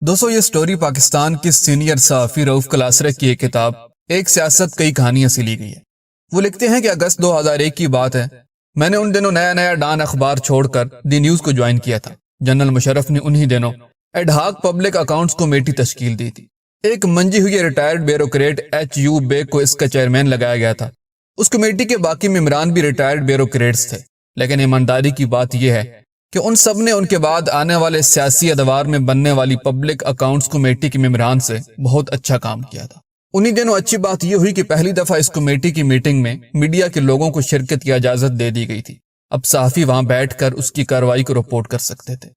दोस्तों ये स्टोरी पाकिस्तान के सीनियर सहाफ़ी रऊफ कलासरे की एक किताब एक सियासत कई कहानियां से ली गई है। वो लिखते हैं कि अगस्त 2001 की बात है। मैंने उन दिनों नया डान अखबार छोड़कर दी न्यूज़ को ज्वाइन किया था। जनरल मुशर्रफ ने उन्हीं दिनों एडहाक पब्लिक अकाउंट्स कमेटी तश्कील दी थी। एक मंजी हुई रिटायर्ड ब्यूरोक्रेट HU बेग को इसका चेयरमैन लगाया गया था। उस कमेटी के बाकी मेंबरान भी रिटायर्ड ब्यूरोक्रेट्स थे, लेकिन ईमानदारी की बात यह है कि उन सब ने उनके बाद आने वाले सियासी अदवार में बनने वाली पब्लिक अकाउंट्स कमेटी के मेंबरान से बहुत अच्छा काम किया था। उन्हीं दिनों अच्छी बात यह हुई कि पहली दफा इस कमेटी की मीटिंग में मीडिया के लोगों को शिरकत की इजाजत दे दी गई थी। अब सहाफ़ी वहां बैठकर उसकी कार्रवाई को रिपोर्ट कर सकते थे।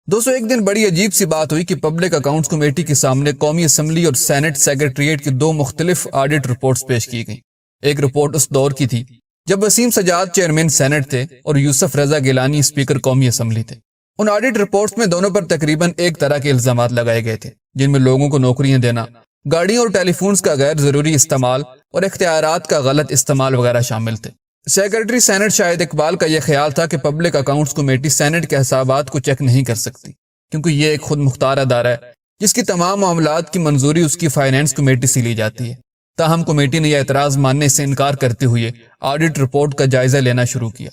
दोस्तों एक दिन बड़ी अजीब सी बात हुई कि पब्लिक अकाउंट्स कमेटी के सामने कौमी असम्बली और सेनेट सेक्रेटरीट की दो मुख्तलिफ ऑडिट रिपोर्ट्स पेश की गई। एक रिपोर्ट उस दौर की थी जब वसीम सजाद चेयरमैन सेनेट थे और यूसुफ रजा गिलानी स्पीकर कौमी असम्बली थे। उन ऑडिट रिपोर्ट्स में दोनों पर तकरीबन एक तरह के इल्जामात लगाए गए थे, जिनमें लोगों को नौकरियां देना, गाड़ियों और टेलीफोन्स का गैर जरूरी इस्तेमाल और इख्तियारात का गलत इस्तेमाल वगैरह शामिल थे। सेक्रेटरी सेनेट शाहिद इकबाल का यह ख्याल था कि पब्लिक अकाउंट्स कमेटी सेनेट के हिसाबात को चेक नहीं कर सकती, क्योंकि ये एक खुद मुख्तार अदारा है जिसकी तमाम मामलात की मंजूरी उसकी फाइनेंस कमेटी से ली जाती है। ताहम कमेटी ने यह एतराज मानने से इनकार करते हुए ऑडिट रिपोर्ट का जायजा लेना शुरू किया।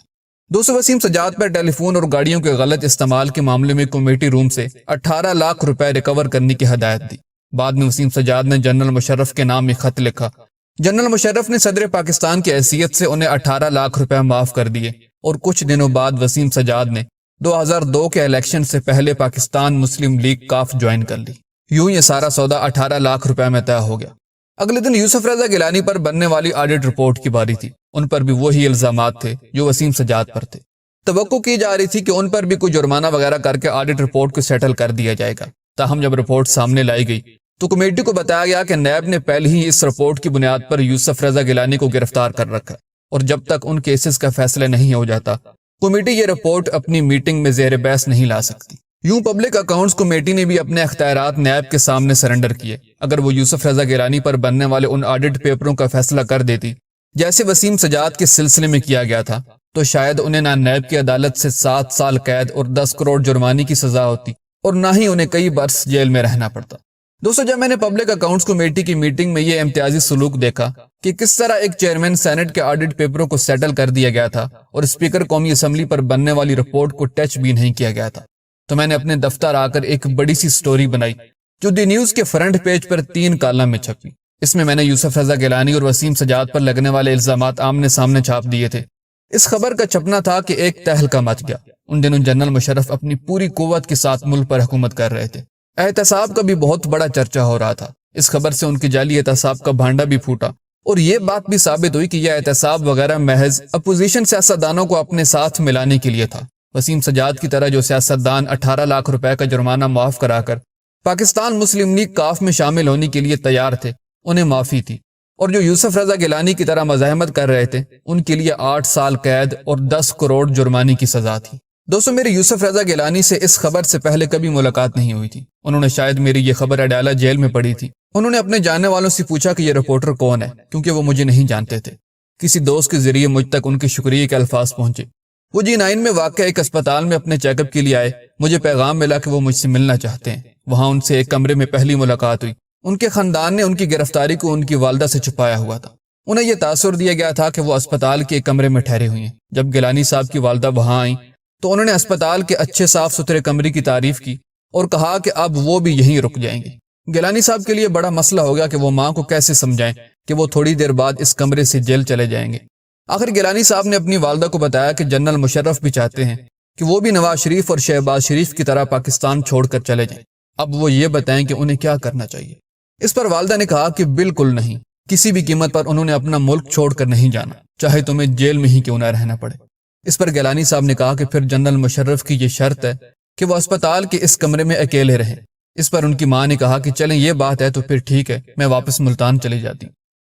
दोस्तों वसीम सजाद पर टेलीफोन और गाड़ियों के गलत इस्तेमाल के मामले में कमेटी रूम से 18 लाख रुपए रिकवर करने की हदायत दी। बाद में वसीम सजाद ने जनरल मुशर्रफ के नाम में खत लिखा। जनरल मुशर्रफ ने सदर पाकिस्तान की हैसियत से उन्हें 18 लाख रुपए माफ कर दिए और कुछ दिनों बाद वसीम सजाद ने 2002 के इलेक्शन से पहले पाकिस्तान मुस्लिम लीग काफ ज्वाइन कर ली। यूं ये सारा सौदा 18 लाख रुपए में तय हो गया। अगले दिन यूसुफ रजा गिलानी पर बनने वाली ऑडिट रिपोर्ट की बारी थी। उन पर भी वही इल्जामात थे जो वसीम सजाद पर थे। तवक्को की जा रही थी कि उन पर भी कोई जुर्माना वगैरह करके ऑडिट रिपोर्ट को सेटल कर दिया जाएगा। ताहम जब रिपोर्ट सामने लाई गई तो कमेटी को बताया गया कि नैब ने पहले ही इस रिपोर्ट की बुनियाद पर यूसुफ रजा गिलानी को गिरफ्तार कर रखा और जब तक उन केसेस का फैसला नहीं हो जाता कमेटी ये रिपोर्ट अपनी मीटिंग में ज़ेर बहस नहीं ला सकती। यूं पब्लिक अकाउंट्स कमेटी ने भी अपने इख्तियारात नैब के सामने सरेंडर किए। अगर वो यूसुफ रजा गिलानी पर बनने वाले उन ऑडिट पेपरों का फैसला कर देती जैसे वसीम सजाद के सिलसिले में किया गया था, तो शायद उन्हें ना नैब की अदालत से 7 साल कैद और 10 करोड़ जुर्माने की सजा होती और ना ही उन्हें कई बरस जेल में रहना पड़ता। दोस्तों जब मैंने पब्लिक अकाउंट्स कमेटी की मीटिंग में ये इम्तियाजी सलूक देखा कि किस तरह एक चेयरमैन सेनेट के ऑडिट पेपरों को सेटल कर दिया गया था और स्पीकर कौमी असम्बली पर बनने वाली रिपोर्ट को टच भी नहीं किया गया था, तो मैंने अपने दफ्तर आकर एक बड़ी सी स्टोरी बनाई जो दी न्यूज़ के फ्रंट पेज पर 3 कॉलम में छपी। इसमें मैंने यूसुफ रजा गिलानी और वसीम सजाद पर लगने वाले इल्जामात आमने सामने छाप दिए थे। इस खबर का छपना था कि एक तहलका मच गया। उन दिनों जनरल मुशर्रफ अपनी पूरी कुव्वत के साथ मुल्क पर हुकूमत कर रहे थे। एहतसाब का भी बहुत बड़ा चर्चा हो रहा था। इस खबर से उनकी जाली एहतसाब का भांडा भी फूटा और ये बात भी साबित हुई कि यह एहतसाब वगैरह महज अपोजिशन सियासतदानों को अपने साथ मिलाने के लिए था। वसीम सजाद की तरह जो सियासतदान 18 लाख रुपए का जुर्माना माफ कराकर पाकिस्तान मुस्लिम लीग काफ में शामिल होने के लिए तैयार थे, उन्हें माफी थी, और जो यूसुफ रजा गिलानी की तरह मज़ाहमत कर रहे थे उनके लिए 8 साल कैद और 10 करोड़ जुर्माने की सजा थी। दोस्तों मेरी यूसुफ रजा गिलानी से इस खबर से पहले कभी मुलाकात नहीं हुई थी। उन्होंने शायद मेरी ये खबर अडाला जेल में पढ़ी थी। उन्होंने अपने जानने वालों से पूछा कि ये रिपोर्टर कौन है, क्योंकि वो मुझे नहीं जानते थे। किसी दोस्त के जरिए मुझ तक उनके शुक्रिया के अल्फाज पहुंचे। वो G9 में वाक़ एक अस्पताल में अपने चेकअप के लिए आए। मुझे पैगाम मिला कि वो मुझसे मिलना चाहते हैं। वहां उनसे एक कमरे में पहली मुलाकात हुई। उनके खानदान ने उनकी गिरफ्तारी को उनकी वालदा से छुपाया हुआ था। उन्हें यह तासुर दिया गया था कि वो अस्पताल के एक कमरे में ठहरे हुए हैं। जब गिलानी साहब की वालदा वहां आई तो उन्होंने अस्पताल के अच्छे साफ सुथरे कमरे की तारीफ की और कहा कि अब वो भी यहीं रुक जाएंगे। गिलानी साहब के लिए बड़ा मसला हो गया कि वो माँ को कैसे समझाएं कि वो थोड़ी देर बाद इस कमरे से जेल चले जाएंगे। आखिर गिलानी साहब ने अपनी वालदा को बताया कि जनरल मुशर्रफ भी चाहते हैं कि वो भी नवाज शरीफ और शहबाज शरीफ की तरह पाकिस्तान छोड़कर चले जाएं। अब वो ये बताएं कि उन्हें क्या करना चाहिए। इस पर वालदा ने कहा कि बिल्कुल नहीं, किसी भी कीमत पर उन्होंने अपना मुल्क छोड़कर नहीं जाना, चाहे तुम्हें जेल में ही क्यों ना रहना पड़े। इस पर गिलानी साहब ने कहा कि फिर जनरल मुशर्रफ की ये शर्त है कि वो अस्पताल के इस कमरे में अकेले रहें। इस पर उनकी मां ने कहा कि चलें ये बात है तो फिर ठीक है, मैं वापस मुल्तान चली जाती।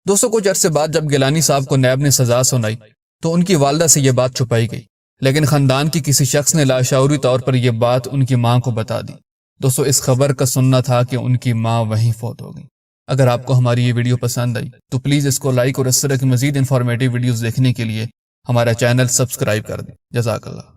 दोस्तों कुछ अरसे बाद जब गिलानी साहब को नैब ने सजा सुनाई तो उनकी वालदा से यह बात छुपाई गई, लेकिन खानदान की किसी शख्स ने लाशऊरी तौर पर यह बात उनकी मां को बता दी। दोस्तों इस खबर का सुनना था कि उनकी मां वहीं फौत हो गई। अगर आपको हमारी ये वीडियो पसंद आई तो प्लीज़ इसको लाइक और इस तरह की मज़ीद इंफॉर्मेटिव वीडियोस देखने के लिए हमारा चैनल सब्सक्राइब कर दें। जज़ाकल्लाह।